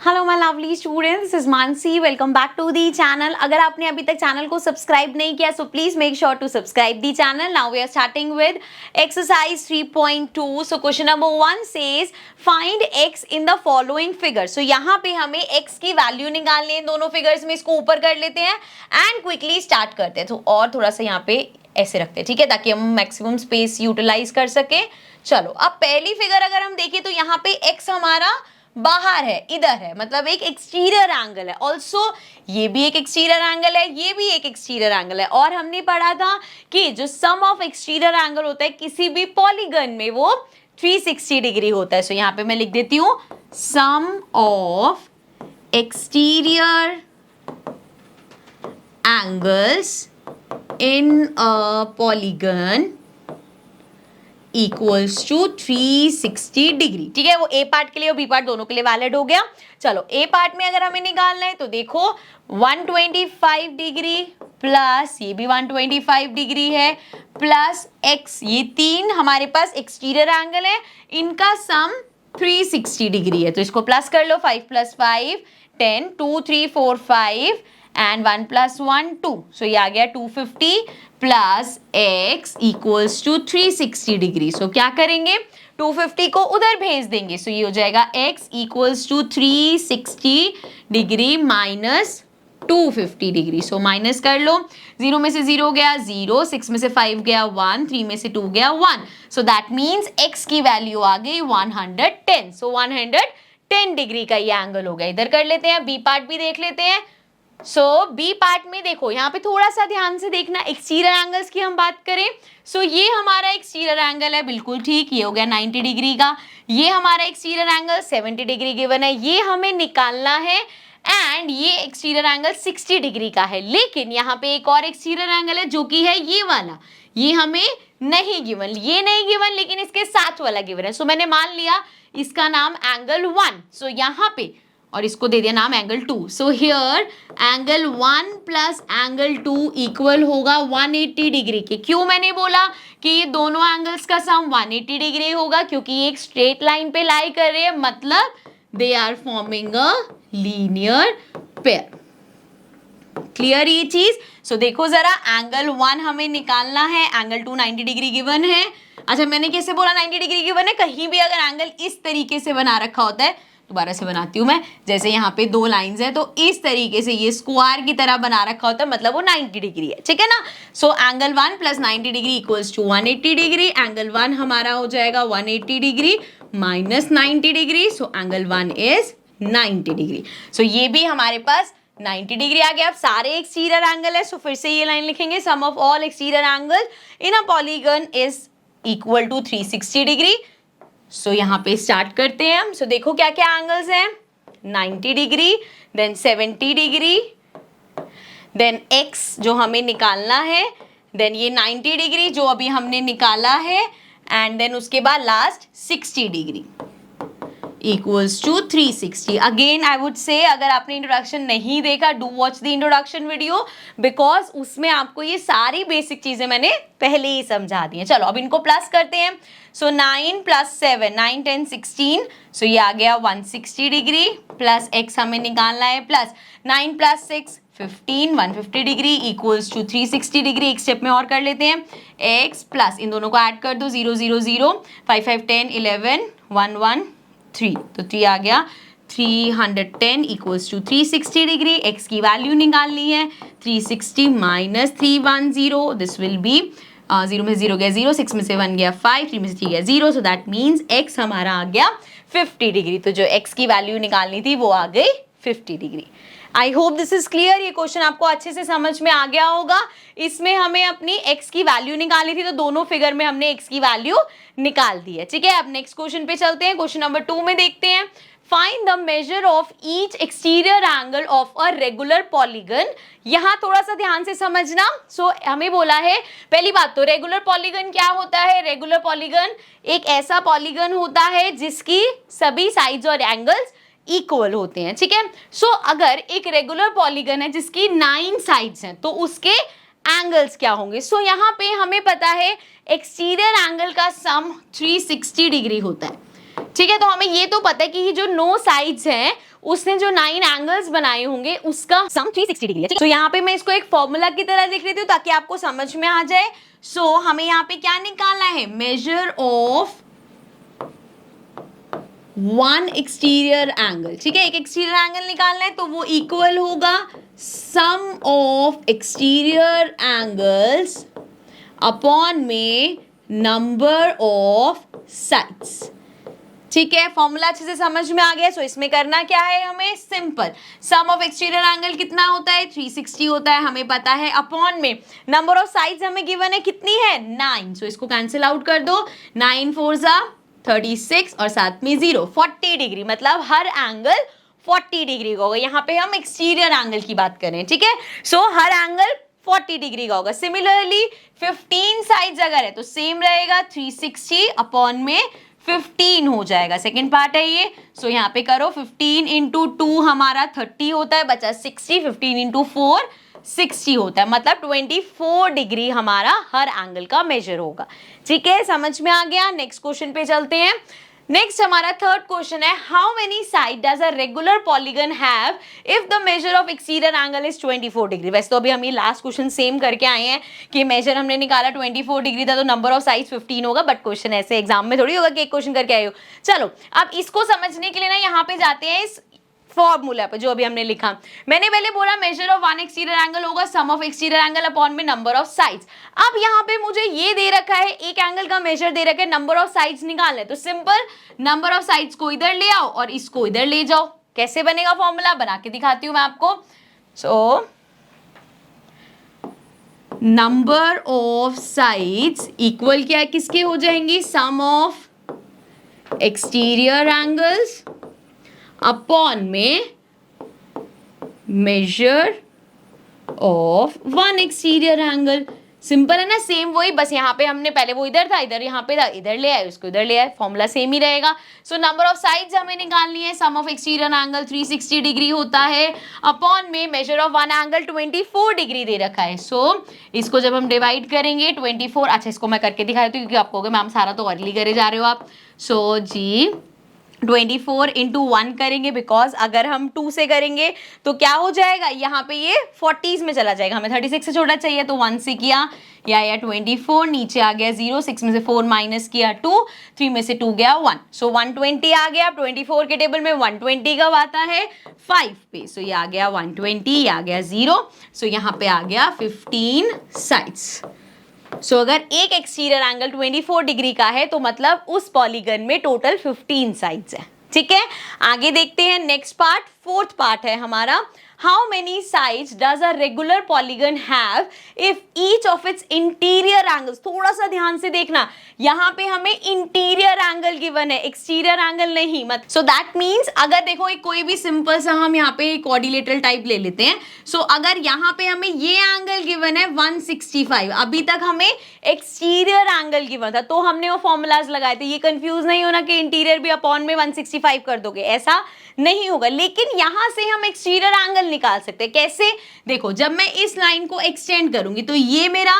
Hello my lovely students, this is Mansi. Welcome back to the channel. अगर आपने अभी तक चैनल को सब्सक्राइब नहीं किया so please make sure to subscribe the channel. Now we are starting with exercise 3.2। So question number 1 says find x in the following figure. So यहाँ पे हमें x की वैल्यू निकालनी है दोनों फिगर्स में। इसको ऊपर कर लेते हैं एंड क्विकली स्टार्ट करते हैं। तो और थोड़ा सा यहाँ पे ऐसे रखते हैं, ठीक है, ताकि हम मैक्सिमम स्पेस यूटिलाइज कर सके। चलो अब पहली फिगर अगर हम देखें तो यहाँ पे x हमारा बाहर है, इधर है, मतलब एक एक्सटीरियर एंगल है। ऑल्सो ये भी एक एक्सटीरियर एंगल है, ये भी एक एक्सटीरियर एंगल है। और हमने पढ़ा था कि जो सम ऑफ एक्सटीरियर एंगल होता है किसी भी पॉलीगन में वो 360 डिग्री होता है। सो यहाँ पे मैं लिख देती हूँ sum of exterior angles in a polygon equals to 360 degree. ठीक है, वो ए पार्ट के लिए और बी पार्ट दोनों के लिए वैलिड हो गया। चलो ए पार्ट में अगर हमें निकालना है तो देखो 125 डिग्री प्लस ये भी 125 डिग्री है प्लस एक्स, ये तीन हमारे पास एक्सटीरियर एंगल है, इनका सम 360 डिग्री है। तो इसको प्लस कर लो, 5 + 5 10, 2 3 4 5 एंड 1 + 1 2। सो ये आ गया 250 plus x equals to 360 degree. So क्या करेंगे, 250 को उधर भेज देंगे। सो ये हो जाएगा x equals to 360 degree minus 250 degree. So minus कर लो, 0 में से 0 गया 0, 6 में से 5 गया 1, 3 में से 2 गया 1। सो दैट मीन्स x की वैल्यू आ गई 110। सो 110 डिग्री का ये एंगल हो गया। इधर कर लेते हैं, बी पार्ट भी देख लेते हैं। सो बी पार्ट में देखो यहाँ पे थोड़ा सा ध्यान से देखना, एक्सटीरियर एंगल्स की हम बात करें। सो ये हमारा एक्सटीरियर एंगल है, बिल्कुल ठीक, ये हो गया 90 डिग्री का। ये हमारा एक्सटीरियर एंगल 70 डिग्री गिवन है, ये हमें निकालना है। एंड ये एक्सटीरियर एंगल 60 डिग्री का है। लेकिन यहाँ पे एक और एक्सटीरियर एंगल है जो कि है ये वाला, ये हमें नहीं गिवन, ये नहीं गिवन, लेकिन इसके साथ वाला गिवन है। सो मैंने मान लिया इसका नाम एंगल 1। सो यहाँ पे और इसको दे दिया नाम angle 2। So here angle 1 plus angle 2 equal होगा 180 डिग्री के। क्यों मैंने बोला कि ये दोनों एंगल्स का सम 180 डिग्री होगा, क्योंकि ये एक स्ट्रेट लाइन पे लाई कर रहे हैं, मतलब they are forming a linear pair. Clear ये चीज। सो देखो जरा, एंगल 1 हमें निकालना है, एंगल 2 90 डिग्री गिवन है। अच्छा मैंने कैसे बोला 90 डिग्री गिवन है, कहीं भी अगर एंगल इस तरीके से बना रखा होता है, दोबारा से बनाती हूँ मैं, जैसे यहाँ पे दो लाइंस है तो इस तरीके से ये स्क्वायर की तरह बना रखा होता है, मतलब वो 90 डिग्री है, ठीक है ना। So angle 1 plus 90 degree equals to 180 degree. Angle 1 हमारा हो जाएगा 180 degree minus 90 degree. So angle 1 is 90 degree. So ये भी हमारे पास 90 डिग्री आ गया। अब सारे एक्सटीरियर एंगल है, सो फिर से ये लाइन लिखेंगे, sum of all exterior angle in a polygon is equal to 360 degree. So यहाँ पे स्टार्ट करते हैं हम। सो देखो क्या क्या एंगल्स हैं, 90 degree, then 70 degree, then x जो हमें निकालना है, देन ये 90 डिग्री जो अभी हमने निकाला है, एंड देन उसके बाद last 60 degree equals to 360। Again I would say अगर आपने इंट्रोडक्शन नहीं देखा, do watch the introduction video, because उसमें आपको ये सारी बेसिक चीजें मैंने पहले ही समझा दी हैं। चलो अब इनको प्लस करते हैं। सो 9 + 7 9 10 16। सो ये आ गया 160 डिग्री प्लस x हमें निकालना है, plus 9 + 6 15 150 degree equals to 360 degree. एक स्टेप में और कर लेते हैं, x प्लस इन दोनों को ऐड कर दो, 0 0 0 5 5 10 11 1 1 3। तो 3 आ गया, 310 इक्वल्स टू 360 डिग्री। x की वैल्यू निकालनी है, 360 माइनस 310, दिस विल बी 0 में 0 गया 0, 6 में से 1 गया 5, 3 में से 3 गया 0। सो दैट मीन्स x हमारा आ गया 50 डिग्री। तो जो x की वैल्यू निकालनी थी वो आ गई 50 degree. I hope this is clear. ये क्वेश्चन आपको अच्छे से समझ में आ गया होगा। इसमें हमें अपनी x की वैल्यू निकालनी थी, तो दोनों फिगर में हमने x की वैल्यू निकाल दी है, ठीक है। अब नेक्स्ट क्वेश्चन पे चलते हैं। क्वेश्चन नंबर 2 में देखते हैं, find the major of each exterior angle of a regular polygon. यहाँ थोड़ा सा ध्यान से समझना। सो हमें बोला है, पहली बात तो रेगुलर पॉलीगन क्या होता है। रेगुलर पॉलीगन एक ऐसा पॉलीगन होता है जिसकी सभी साइड्स और एंगल्स इक्वल होते हैं, ठीक है। सो अगर एक रेगुलर पॉलीगन है जिसकी 9 साइड्स हैं तो उसके एंगल्स क्या होंगे। सो यहाँ पे हमें पता है एक्सटीरियर एंगल का सम 360 डिग्री होता है, ठीक है, तो हमें ये तो पता है कि ये जो 9 साइड्स हैं उसने जो 9 एंगल्स बनाए होंगे उसका सम 360 डिग्री है। तो यहाँ पे मैं इसको एक फॉर्मूला की तरह लिख लेती हूँ ताकि आपको समझ में आ जाए। सो हमें यहाँ पे क्या निकालना है, major of one exterior angle. ठीक है, एक एक्सटीरियर एंगल निकालना है तो वो इक्वल होगा सम ऑफ एक्सटीरियर एंगल्स अपॉन में नंबर ऑफ साइड्स। ठीक है, फॉर्मूला अच्छे से समझ में आ गया। सो इसमें करना क्या है, हमें simple some of exterior angle कितना होता है, 360 होता है, हमें पता है, अपॉन में नंबर ऑफ साइड्स हमें गिवन है कितनी है, 9। सो इसको कैंसिल आउट कर दो, 9 4 जा 36 और साथ में 0, 40 डिग्री, मतलब हर एंगल 40 डिग्री का होगा। यहाँ पे हम एक्सटीरियर एंगल की बात करें। ठीक है, सो हर एंगल 40 डिग्री का होगा। सिमिलरली 15 साइड्स अगर है तो सेम रहेगा, 360 अपॉन में 15 हो जाएगा। सेकेंड पार्ट है ये। सो यहाँ पे करो 15 इंटू 2 हमारा 30 होता है, बचा 60, 15 इंटू 4 60 होता है, मतलब 24 डिग्री हमारा हर एंगल का मेजर होगा। ठीक है, समझ में आ गया। नेक्स्ट क्वेश्चन पे चलते हैं। नेक्स्ट हमारा थर्ड क्वेश्चन है, how many side does a regular polygon have if the measure of exterior angle is 24 degree. वैसे तो अभी हम ये लास्ट क्वेश्चन सेम करके आए हैं कि मेजर हमने निकाला 24 डिग्री था तो नंबर ऑफ साइड्स 15 होगा, बट क्वेश्चन ऐसे एग्जाम में थोड़ी होगा कि एक क्वेश्चन करके आए हो। चलो अब इसको समझने के लिए ना यहाँ पे जाते हैं इस फॉर्मूला पे जो अभी हमने लिखा। मैंने पहले बोला major of one exterior angle होगा सम ऑफ एक्सटीरियर एंगल अपॉन में नंबर ऑफ साइड्स। अब यहाँ पे मुझे ये दे रखा है, एक एंगल का मेजर दे रखा है, नंबर ऑफ साइड्स निकालना है, तो सिंपल नंबर ऑफ साइड्स को इधर ले आओ और इसको इधर ले जाओ। कैसे बनेगा फॉर्मूला, बना के दिखाती हूँ मैं आपको। So number of sides equal क्या किसके हो जाएंगी, सम ऑफ एक्सटीरियर एंगल्स अपॉन में measure of one exterior angle. Simple है ना, सेम वही, बस यहाँ पे हमने पहले वो इधर था, इधर यहाँ पे था, इधर ले आए, उसको इधर ले आए, फॉर्मूला सेम ही रहेगा। सो नंबर ऑफ साइड्स हमें निकालनी है, sum of exterior angle 360 degree होता है, अपॉन में measure of one angle 24 degree दे रखा है। सो इसको जब हम डिवाइड करेंगे 24, अच्छा इसको मैं करके दिखा देती हूँ क्योंकि आप कहोगे मैम सारा तो अर्ली करे जा रहे हो आप। सो जी 24 इंटू 1 करेंगे, बिकॉज अगर हम 2 से करेंगे तो क्या हो जाएगा, यहाँ पे ये 40s में चला जाएगा, हमें 36 से छोटा चाहिए तो 1 से किया, या 24, नीचे आ गया 0, 6 में से 4 माइनस किया 2, 3 में से 2 गया 1, सो 120 आ गया। 24 के टेबल में 120 कब आता है, 5 पे, सो ये आ गया 120, ये आ गया 0, सो यहाँ पे आ गया 15 साइड्स। सो अगर एक एक्सटीरियर एंगल 24 डिग्री का है तो मतलब उस पॉलीगन में टोटल 15 साइड्स है। ठीक है, आगे देखते हैं नेक्स्ट पार्ट, फोर्थ पार्ट है हमारा, how many sides does a regular polygon have if each of its interior angles. थोड़ा सा ध्यान से देखना, यहाँ पे हमें इंटीरियर एंगल गिवन है, एक्सटीरियर एंगल नहीं, मत सो दैट मीन्स अगर देखो एक कोई भी सिंपल सा हम यहाँ पे क्वाड्रिलेटरल टाइप ले लेते हैं। सो अगर यहाँ पे हमें ये एंगल गिवन है 165, अभी तक हमें एक्सटीरियर एंगल गिवन था तो हमने वो फॉर्मूलाज लगाए थे। ये कंफ्यूज नहीं होना कि इंटीरियर भी अपॉन में 165 कर दोगे, ऐसा नहीं होगा, लेकिन यहां से हम एक्सटीरियर एंगल निकाल सकते हैं। कैसे, देखो जब मैं इस लाइन को एक्सटेंड करूंगी तो ये मेरा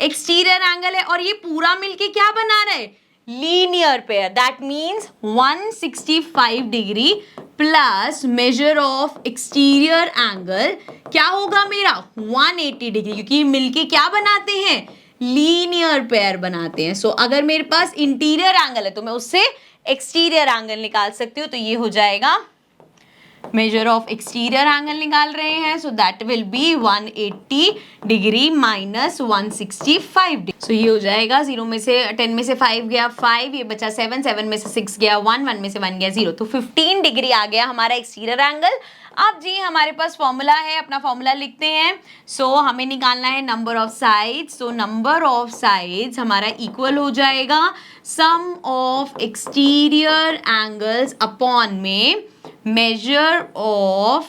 एक्सटीरियर एंगल है और ये पूरा मिलके क्या बना रहा है, linear pair, that means 165 degree plus measure of exterior angle क्या होगा मेरा 180 डिग्री, क्योंकि ये मिलके क्या बनाते हैं, लीनियर पेयर बनाते हैं। सो अगर मेरे पास इंटीरियर एंगल है तो मैं उससे एक्सटीरियर एंगल निकाल सकती हूँ, तो ये हो जाएगा मेजर ऑफ एक्सटीरियर एंगल निकाल रहे हैं, so that will be 180 degree minus 165 degree. So ये हो जाएगा 0 में से 10 में से 5 गया 5, ये बचा 7, 7 में से 6 गया 1, 1 में से 1 गया 0, तो 15 डिग्री आ गया हमारा एक्सटीरियर एंगल। अब जी हमारे पास फॉर्मूला है, अपना फॉर्मूला लिखते हैं। सो हमें निकालना है number of sides, so number of sides हमारा इक्वल हो जाएगा सम ऑफ एक्सटीरियर एंगल्स अपॉन में measure of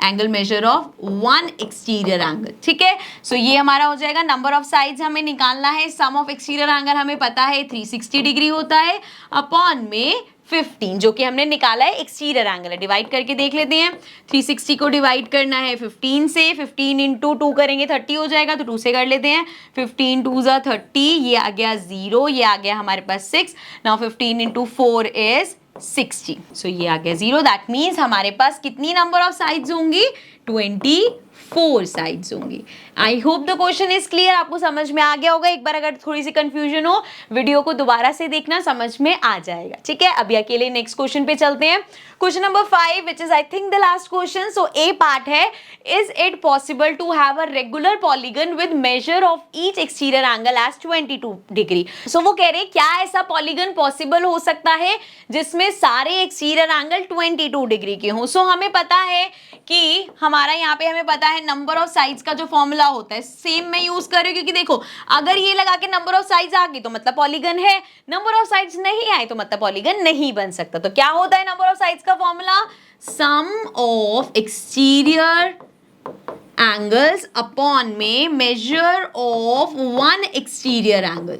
angle, major of one exterior angle. ठीक है, सो ये हमारा हो जाएगा, नंबर ऑफ साइड्स हमें निकालना है, सम ऑफ एक्सटीरियर एंगल हमें पता है 360 डिग्री होता है, अपॉन में 15, जो कि हमने निकाला है एक्सटीरियर एंगल है। डिवाइड करके देख लेते हैं। 360 को डिवाइड करना है 15 से, 15 इंटू 2 करेंगे 30 हो जाएगा, तो 2 से कर लेते हैं। 15 2 ज़ा 30, ये आ गया 0, ये आ गया हमारे पास 6। नाउ 15 इंटू 4 इज 60, सो ये आ गया 0। दैट मीन्स हमारे पास कितनी नंबर ऑफ साइड्स होंगी? 24 साइड्स होंगी। I hope the question is clear, आपको समझ में आ गया होगा। एक बार अगर थोड़ी सी कंफ्यूजन हो, वीडियो को दोबारा से देखना, समझ में आ जाएगा। ठीक है, अभी अकेले नेक्स्ट क्वेश्चन पे चलते हैं। Question number 5 which is I think the last question. So A part है, is it possible to have a regular polygon with measure of each exterior angle as 22 degree. So वो कह रहे हैं क्या ऐसा पॉलीगन पॉसिबल हो सकता है जिसमें सारे एक्सटीरियर एंगल 22 डिग्री के हों। सो हमें पता है कि हमारा यहाँ पे हमें पता है नंबर ऑफ साइड्स का जो फॉर्मूला होता है सेम मैं यूज कर रही हूँ, क्योंकि देखो अगर ये लगा के नंबर ऑफ साइड्स आ गई तो मतलब पॉलीगन है, नंबर ऑफ साइड्स नहीं आए तो मतलब पॉलीगन नहीं बन सकता। तो क्या होता है नंबर ऑफ साइड्स का formula? Sum of exterior angles upon में measure of one exterior angle.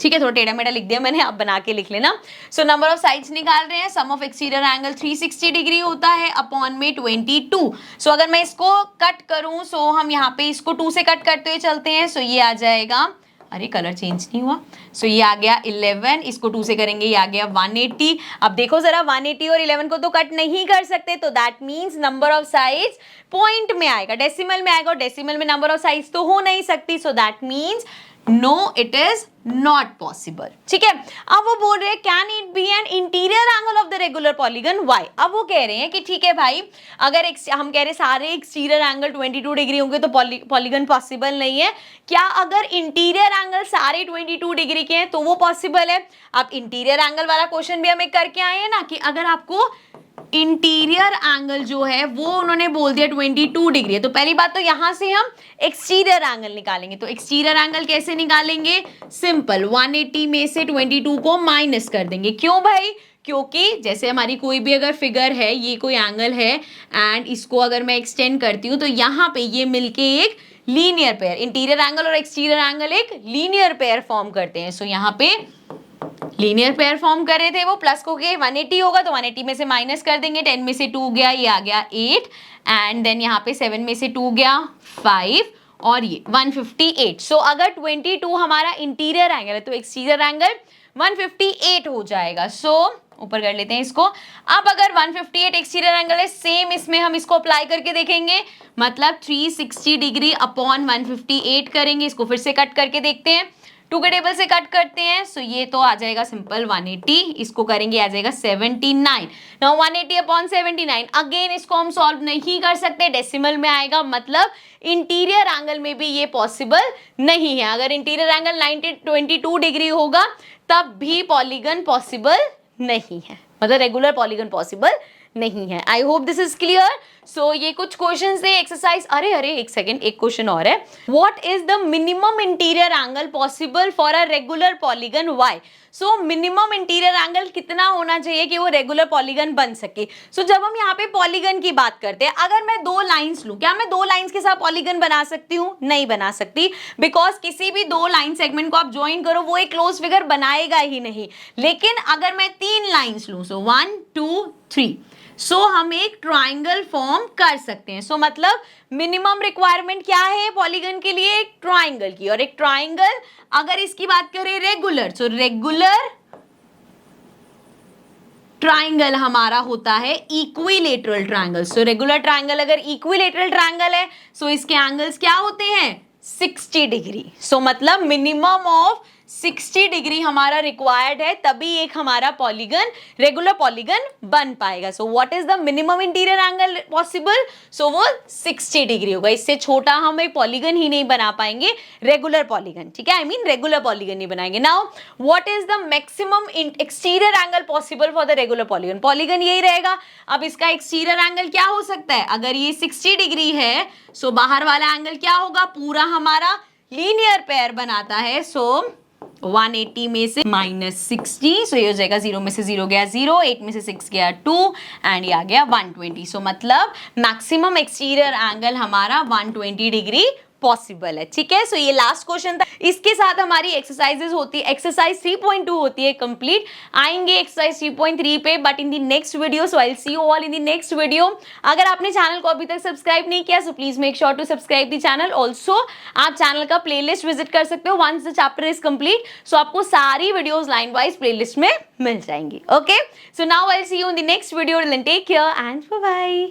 ठीक है, थोड़ा टेढ़ा मेढ़ा लिख दिया मैंने, आप बना के लिख लेना। सो नंबर ऑफ साइड्स निकाल रहे हैं, सम ऑफ एक्सटीरियर एंगल 360 डिग्री होता है अपॉन में 22। सो अगर मैं इसको कट करूं, सो हम यहाँ पे इसको 2 से कट करते हुए चलते हैं। सो ये आ जाएगा, अरे कलर चेंज नहीं हुआ। सो ये आ गया 11, इसको 2 से करेंगे, ये आ गया 180। अब देखो जरा 180 और 11 को तो कट नहीं कर सकते, तो that means number of sides point में आएगा, डेसिमल में आएगा, और डेसिमल में नंबर ऑफ साइड्स तो हो नहीं सकती। So that means no, it is not possible. ठीक है, अब वो बोल रहे हैं can it be an interior angle of the regular polygon, why? अब वो कह रहे हैं कि ठीक है भाई, अगर हम कह रहे हैं सारे एक्सटीरियर एंगल 22 डिग्री होंगे तो पॉलीगन पॉसिबल नहीं है। क्या अगर इंटीरियर एंगल सारे 22 डिग्री के हैं तो वो पॉसिबल है? अब इंटीरियर एंगल वाला क्वेश्चन भी हमें करके आए हैं ना, कि अगर आपको इंटीरियर एंगल जो है वो उन्होंने बोल दिया 22 डिग्री है, तो पहली बात तो यहां से हम एक्सटीरियर एंगल निकालेंगे। तो एक्सटीरियर एंगल कैसे निकालेंगे? सिंपल, 180 में से 22 को माइनस कर देंगे। क्यों भाई? क्योंकि जैसे हमारी कोई भी अगर फिगर है, ये कोई एंगल है एंड इसको अगर मैं एक्सटेंड करती हूँ तो यहाँ पे ये मिलके एक लीनियर पेयर, इंटीरियर एंगल और एक्सटीरियर एंगल एक लीनियर पेयर फॉर्म करते हैं। सो यहाँ पे लीनियर पेयर फॉर्म कर रहे थे, वो प्लस को के 180 होगा तो 180 में से माइनस कर देंगे। 10 में से 2 गया, ये आ गया 8, एंड देन यहाँ पे 7 में से 2 गया 5, और ये 158। सो अगर 22 हमारा इंटीरियर एंगल है तो एक्सटीरियर एंगल 158 हो जाएगा। सो ऊपर कर लेते हैं इसको। अब अगर 158 एक्सटीरियर एंगल है, सेम इसमें हम इसको अप्लाई करके देखेंगे, मतलब 360 डिग्री अपॉन 158 करेंगे। इसको फिर से कट करके देखते हैं, 2 के टेबल से कट करते हैं। सो ये तो आ जाएगा सिंपल 180, इसको करेंगे आ जाएगा 79। नाउ 180 अपॉन 79, अगेन इसको हम सॉल्व नहीं कर सकते, डेसिमल में आएगा, मतलब इंटीरियर एंगल में भी ये पॉसिबल नहीं है। अगर इंटीरियर एंगल 22 डिग्री होगा तब भी पॉलीगन पॉसिबल नहीं है, मतलब रेगुलर पॉलीगन पॉसिबल नहीं है। I hope this is clear. So ये कुछ क्वेश्चन थे, एक्सरसाइज। अरे एक सेकेंड, एक क्वेश्चन और है। What is the minimum interior angle possible for a regular polygon, why? So minimum interior angle कितना होना चाहिए कि वो रेगुलर पॉलीगन बन सके? सो जब हम यहाँ पे पॉलीगन की बात करते हैं, अगर मैं 2 लाइंस लूं, क्या मैं 2 लाइंस के साथ पॉलीगन बना सकती हूँ? नहीं बना सकती, बिकॉज किसी भी 2 लाइन सेगमेंट को आप ज्वाइन करो वो एक क्लोज फिगर बनाएगा ही नहीं। लेकिन अगर मैं 3 लाइंस लूं, सो 1 2 3, सो हम एक ट्राइंगल फॉर्म कर सकते हैं। सो मतलब मिनिमम रिक्वायरमेंट क्या है पॉलीगन के लिए? एक ट्राइंगल की, और एक ट्राइंगल अगर इसकी बात करें रेगुलर, सो रेगुलर ट्राइंगल हमारा होता है equilateral triangle. So regular triangle अगर इक्विलेटरल ट्राइंगल है, सो इसके एंगल्स क्या होते हैं? 60 डिग्री। सो मतलब मिनिमम ऑफ 60 डिग्री हमारा रिक्वायर्ड है, तभी एक हमारा पॉलीगन रेगुलर पॉलीगन बन पाएगा। So what is the minimum interior angle possible? So वो 60 डिग्री होगा, इससे छोटा हम एक पॉलीगन ही नहीं बना पाएंगे, रेगुलर पॉलीगन। ठीक है, आई मीन रेगुलर पॉलीगन नहीं बनाएंगे। Now what is the maximum exterior angle possible for the regular polygon? Polygon यही रहेगा। अब इसका एक्सटीरियर एंगल क्या हो सकता है? अगर ये 60 डिग्री है, सो बाहर वाला एंगल क्या होगा? पूरा हमारा लीनियर पेयर बनाता है। सो 180 में से -60, सो ये हो जाएगा 0 में से 0 गया 0, 8 में से 6 गया 2, एंड ये आ गया 120। सो मतलब मैक्सिमम एक्सटीरियर एंगल हमारा 120 डिग्री पॉसिबल है, ठीक है। सो ये लास्ट क्वेश्चन था, इसके साथ हमारी एक्सरसाइजेज होती है, एक्सरसाइज 3.2 होती है कंप्लीट। आएंगे एक्सरसाइज 3.3 पे, but in the next video. So I will see you all in the next video. अगर आपने चैनल को अभी तक सब्सक्राइब नहीं किया, so please make sure to subscribe the channel. Also आप चैनल का प्लेलिस्ट विजिट कर सकते हो once the chapter is complete. So आपको सारी वीडियोज लाइन वाइज प्लेलिस्ट में मिल जाएंगी। Okay, so now I will see you in the next video. Take care and bye bye.